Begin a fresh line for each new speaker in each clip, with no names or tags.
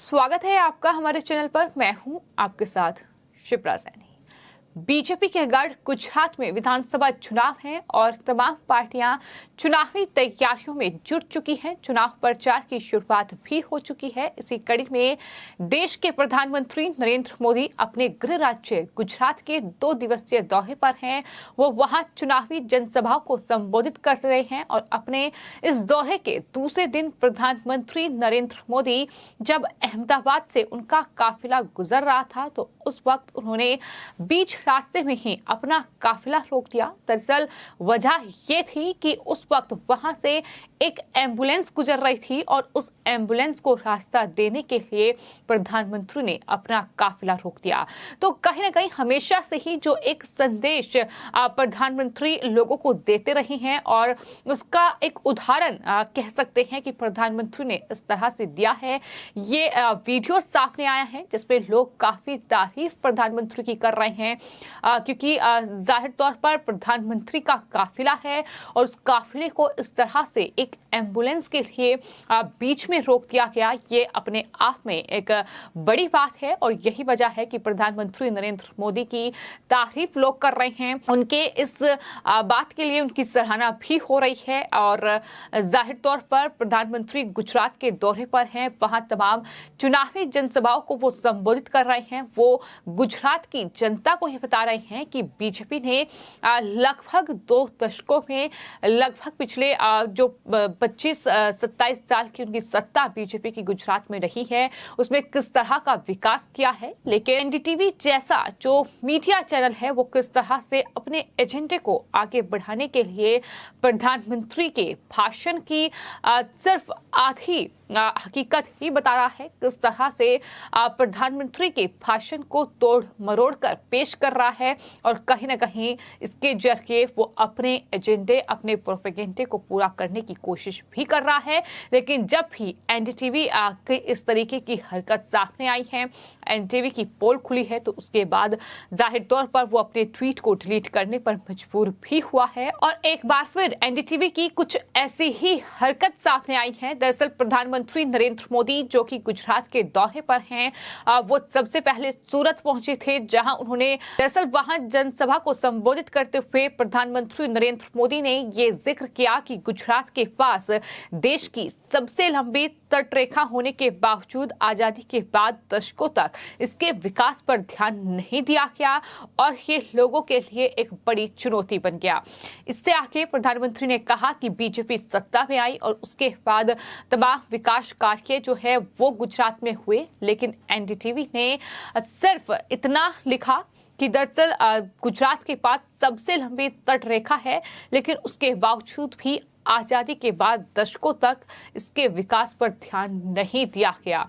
स्वागत है आपका हमारे चैनल पर। मैं हूं आपके साथ शिप्रा सैनी। बीजेपी के गढ़ गुजरात में विधानसभा चुनाव है और तमाम पार्टियां चुनावी तैयारियों में जुट चुकी हैं। चुनाव प्रचार की शुरुआत भी हो चुकी है। इसी कड़ी में देश के प्रधानमंत्री नरेंद्र मोदी अपने गृह राज्य गुजरात के 2 दिवसीय दौरे पर हैं। वो वहां चुनावी जनसभाओं को संबोधित कर रहे हैं और अपने इस दौरे के दूसरे दिन प्रधानमंत्री नरेंद्र मोदी जब अहमदाबाद से उनका काफिला गुजर रहा था तो उस वक्त उन्होंने बीच रास्ते में ही अपना काफिला रोक दिया। दरअसल वजह ये थी कि उस वक्त वहां से एक एम्बुलेंस गुजर रही थी और उस एम्बुलेंस को रास्ता देने के लिए प्रधानमंत्री ने अपना काफिला रोक दिया। तो कहीं ना कहीं हमेशा से ही जो एक संदेश प्रधानमंत्री लोगों को देते रहे हैं और उसका एक उदाहरण कह सकते हैं कि प्रधानमंत्री ने इस तरह से दिया है। ये वीडियो सामने आया है जिसपे लोग काफी तारीफ प्रधानमंत्री की कर रहे हैं क्योंकि जाहिर तौर पर प्रधानमंत्री का काफिला है और उस काफिले को इस तरह से एक एम्बुलेंस के लिए बीच में रोक दिया गया। ये अपने आप में एक बड़ी बात है और यही वजह है कि प्रधानमंत्री नरेंद्र मोदी की तारीफ लोग कर रहे हैं। उनके इस बात के लिए उनकी सराहना भी हो रही है और जाहिर तौर पर प्रधानमंत्री गुजरात के दौरे पर हैं। वहां तमाम चुनावी जनसभाओं को वो संबोधित कर रहे हैं। वो गुजरात की जनता को ये बता रहे हैं कि बीजेपी ने लगभग 2 दशकों में लगभग पिछले जो 25-27 साल की उनकी सत्ता बीजेपी की गुजरात में रही है उसमें किस तरह का विकास किया है। लेकिन एनडीटीवी जैसा जो मीडिया चैनल है वो किस तरह से अपने एजेंडे को आगे बढ़ाने के लिए प्रधानमंत्री के भाषण की सिर्फ आधी हकीकत ही बता रहा है। किस तरह से प्रधानमंत्री के भाषण को तोड़ मरोड़ कर पेश कर रहा है और कहीं ना कहीं इसके जरिए वो अपने एजेंडे अपने प्रोपेगेंडे को पूरा करने की कोशिश भी कर रहा है। लेकिन जब भी एनडीटीवी के इस तरीके की हरकत सामने आई है, एनडीटीवी की पोल खुली है तो उसके बाद जाहिर तौर पर वो अपने ट्वीट को डिलीट करने पर मजबूर भी हुआ है और एक बार फिर एनडीटीवी की कुछ ऐसी ही हरकत सामने आई है। दरअसल प्रधानमंत्री नरेंद्र मोदी जो कि गुजरात के दौरे पर हैं, वो सबसे पहले सूरत पहुंचे थे जहां उन्होंने दरअसल वहां जनसभा को संबोधित करते हुए प्रधानमंत्री नरेंद्र मोदी ने ये जिक्र किया कि गुजरात के पास देश की सबसे लंबी तटरेखा होने के बावजूद आजादी के बाद दशकों तक इसके विकास पर ध्यान नहीं दिया गया और ये लोगों के लिए एक बड़ी चुनौती बन गया। इससे आगे प्रधानमंत्री ने कहा कि बीजेपी सत्ता में आई और उसके बाद तमाम विकास कार्य जो है वो गुजरात में हुए। लेकिन एनडीटीवी ने सिर्फ इतना लिखा कि दरअसल गुजरात के पास सबसे लंबी तटरेखा है लेकिन उसके बावजूद भी आजादी के बाद दशकों तक इसके विकास पर ध्यान नहीं दिया गया।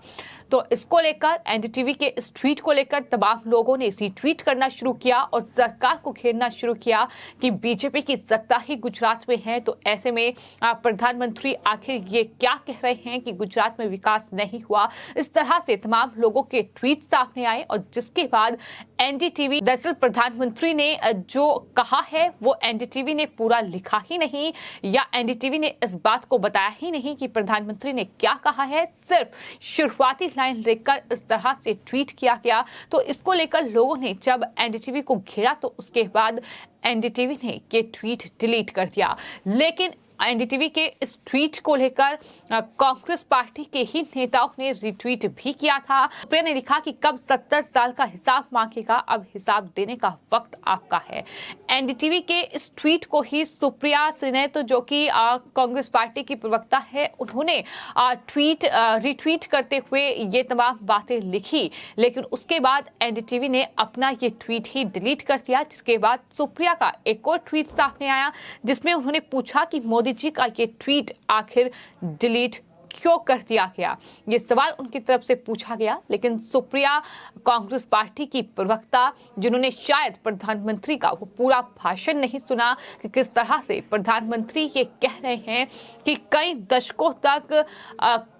तो इसको लेकर एनडीटीवी के इस ट्वीट को लेकर तमाम लोगों ने रीट्वीट करना शुरू किया और सरकार को घेरना शुरू किया कि बीजेपी की सत्ता ही गुजरात में है। तो ऐसे में प्रधानमंत्री आखिर ये क्या कह रहे हैं कि गुजरात में विकास नहीं हुआ। इस तरह से तमाम लोगों के ट्वीट सामने आए और जिसके बाद एनडीटीवी दरअसल प्रधानमंत्री ने जो कहा है वो एनडीटीवी ने पूरा लिखा ही नहीं या एनडीटीवी ने इस बात को बताया ही नहीं कि प्रधानमंत्री ने क्या कहा है। सिर्फ शुरुआती लाइन लेकर इस तरह से ट्वीट किया गया। तो इसको लेकर लोगों ने जब एनडीटीवी को घेरा तो उसके बाद एनडीटीवी ने ये ट्वीट डिलीट कर दिया। लेकिन एनडीटीवी के इस ट्वीट को लेकर कांग्रेस पार्टी के ही नेताओं ने रिट्वीट भी किया था। सुप्रिया ने लिखा कि कब 70 साल का हिसाब मांगेगा, अब हिसाब देने का वक्त आपका है। एनडीटीवी के इस ट्वीट को ही सुप्रिया सिन्हा तो जो कि कांग्रेस पार्टी की प्रवक्ता है उन्होंने रिट्वीट करते हुए ये तमाम बातें लिखी। लेकिन उसके बाद एनडीटीवी ने अपना ये ट्वीट ही डिलीट कर दिया। जिसके बाद सुप्रिया का एक और ट्वीट सामने आया जिसमें उन्होंने पूछा कि मोदी जी का ये ट्वीट आखिर डिलीट क्यों कर दिया गया। ये सवाल उनकी तरफ से पूछा गया। लेकिन सुप्रिया कांग्रेस पार्टी की प्रवक्ता जिन्होंने शायद प्रधानमंत्री का वो पूरा भाषण नहीं सुना कि किस तरह से प्रधानमंत्री ये कह रहे हैं कि कई दशकों तक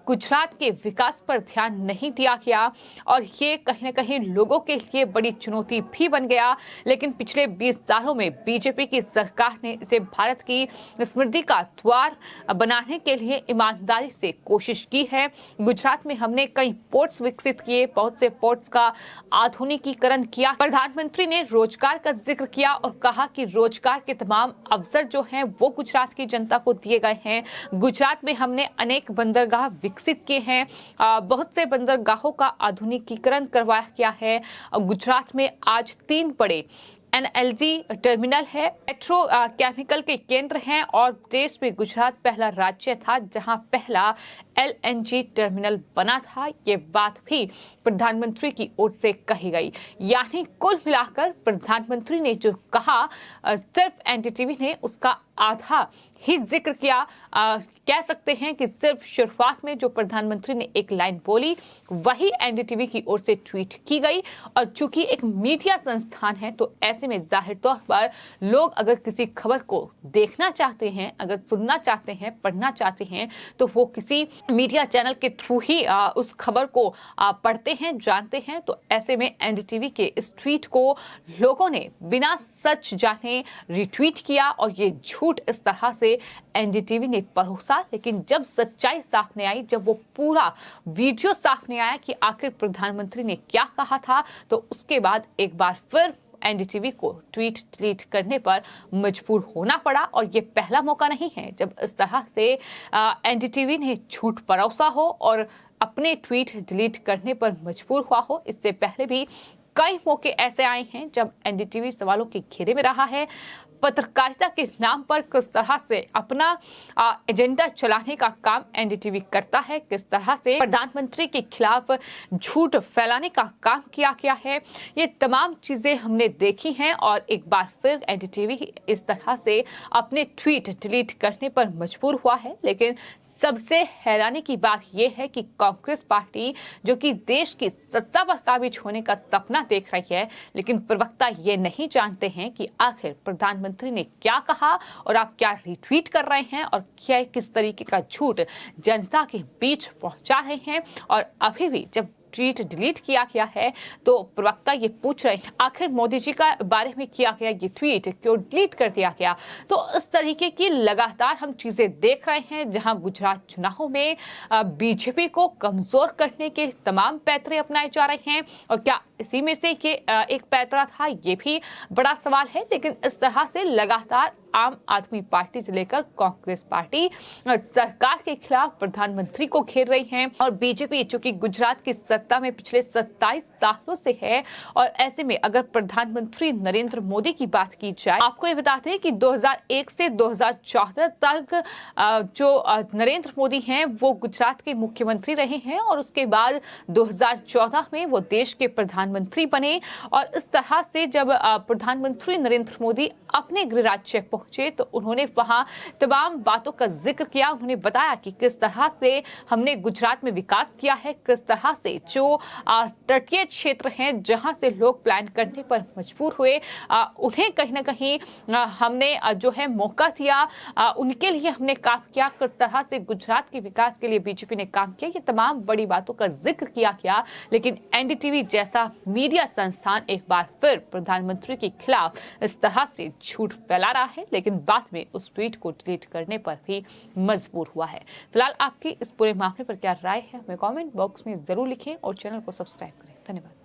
गुजरात के विकास पर ध्यान नहीं दिया गया और ये कहीं न कहीं लोगों के लिए बड़ी चुनौती भी बन गया। लेकिन पिछले 20 सालों में बीजेपी की सरकार ने इसे भारत की समृद्धि का द्वार बनाने के लिए ईमानदारी से कोशिश की है। गुजरात में हमने कई पोर्ट्स विकसित किए, बहुत से पोर्ट्स का आधुनिकीकरण किया। प्रधानमंत्री ने रोजगार का जिक्र किया और कहा कि रोजगार के तमाम अवसर जो हैं वो गुजरात की जनता को दिए गए हैं। गुजरात में हमने अनेक बंदरगाह विकसित किए हैं, बहुत से बंदरगाहों का आधुनिकीकरण करवाया गया है। गुजरात में आज 3 बड़े NLG टर्मिनल है, पेट्रो केमिकल के केंद्र हैं और देश में गुजरात पहला राज्य था जहां पहला LNG टर्मिनल बना था। ये बात भी प्रधानमंत्री की ओर से कही गई। यानी कुल मिलाकर प्रधानमंत्री ने जो कहा, सिर्फ NDTV ने उसका आधा ही जिक्र किया। कह सकते हैं कि सिर्फ शुरुआत में जो प्रधानमंत्री ने एक लाइन बोली वही NDTV की ओर से ट्वीट की गई। और चूंकि एक मीडिया संस्थान है तो ऐसे में जाहिर तौर पर लोग अगर किसी खबर को देखना चाहते हैं, अगर सुनना चाहते हैं, पढ़ना चाहते हैं तो वो किसी मीडिया चैनल के थ्रू ही उस खबर को पढ़ते हैं, जानते हैं। तो ऐसे में NDTV के इस ट्वीट को लोगों ने बिना सच जाने रिट्वीट किया और ये झूठ इस तरह से NDTV ने परोसा। लेकिन जब सच्चाई सामने आई, जब वो पूरा वीडियो सामने आया कि आखिर प्रधानमंत्री ने क्या कहा था, तो उसके बाद एक बार फिर NDTV को ट्वीट डिलीट करने पर मजबूर होना पड़ा। और ये पहला मौका नहीं है जब इस तरह से NDTV ने झूठ परोसा हो और अपने ट्वीट डिलीट करने पर मजबूर हुआ हो। इससे पहले भी कई मौके ऐसे आए हैं जब NDTV सवालों के घेरे में रहा है। पत्रकारिता के नाम पर किस तरह से अपना एजेंडा चलाने का काम NDTV करता है, किस तरह से प्रधानमंत्री के खिलाफ झूठ फैलाने का काम किया गया है, ये तमाम चीजें हमने देखी हैं। और एक बार फिर NDTV इस तरह से अपने ट्वीट डिलीट करने पर मजबूर हुआ है। लेकिन सबसे हैरानी की बात यह है कि कांग्रेस पार्टी जो कि देश की सत्ता पर काबिज होने का सपना देख रही है, लेकिन प्रवक्ता ये नहीं जानते हैं कि आखिर प्रधानमंत्री ने क्या कहा और आप क्या रिट्वीट कर रहे हैं और क्या किस तरीके का झूठ जनता के बीच पहुंचा रहे हैं। और अभी भी जब ट्वीट डिलीट किया गया है तो प्रवक्ता ये पूछ रहे हैं आखिर मोदी जी का बारे में किया गया ये ट्वीट क्यों डिलीट कर दिया गया। तो इस तरीके की लगातार हम चीजें देख रहे हैं जहां गुजरात चुनावों में बीजेपी को कमजोर करने के तमाम पैतरे अपनाए जा रहे हैं। और क्या इसी में से ये एक पैतरा था, ये भी बड़ा सवाल है। लेकिन इस तरह से लगातार आम आदमी पार्टी से लेकर कांग्रेस पार्टी सरकार के खिलाफ प्रधानमंत्री को घेर रही है। और बीजेपी चूंकि गुजरात की सत्ता में पिछले 27 सालों से है, और ऐसे में अगर प्रधानमंत्री नरेंद्र मोदी की बात की जाए, आपको ये बताते हैं कि 2001 से 2014 तक जो नरेंद्र मोदी हैं वो गुजरात के मुख्यमंत्री रहे हैं और उसके बाद 2014 में वो देश के प्रधानमंत्री बने। और इस तरह से जब प्रधानमंत्री नरेंद्र मोदी अपने गृह राज्य पहुंचे तो उन्होंने वहां तमाम बातों का जिक्र किया। उन्होंने बताया कि किस तरह से हमने गुजरात में विकास किया है, किस तरह से जो तटीय क्षेत्र हैं जहां से लोग प्लान करने पर मजबूर हुए, उन्हें कहीं ना कहीं हमने जो है मौका दिया, उनके लिए हमने काम किया। किस तरह से गुजरात के विकास के लिए बीजेपी ने काम किया, ये तमाम बड़ी बातों का जिक्र किया गया। लेकिन NDTV जैसा मीडिया संस्थान एक बार फिर प्रधानमंत्री के खिलाफ इस तरह से झूठ फैला रहा है, लेकिन बाद में उस ट्वीट को डिलीट करने पर भी मजबूर हुआ है। फिलहाल आपकी इस पूरे मामले पर क्या राय है हमें कमेंट बॉक्स में जरूर लिखें और चैनल को सब्सक्राइब करें। धन्यवाद।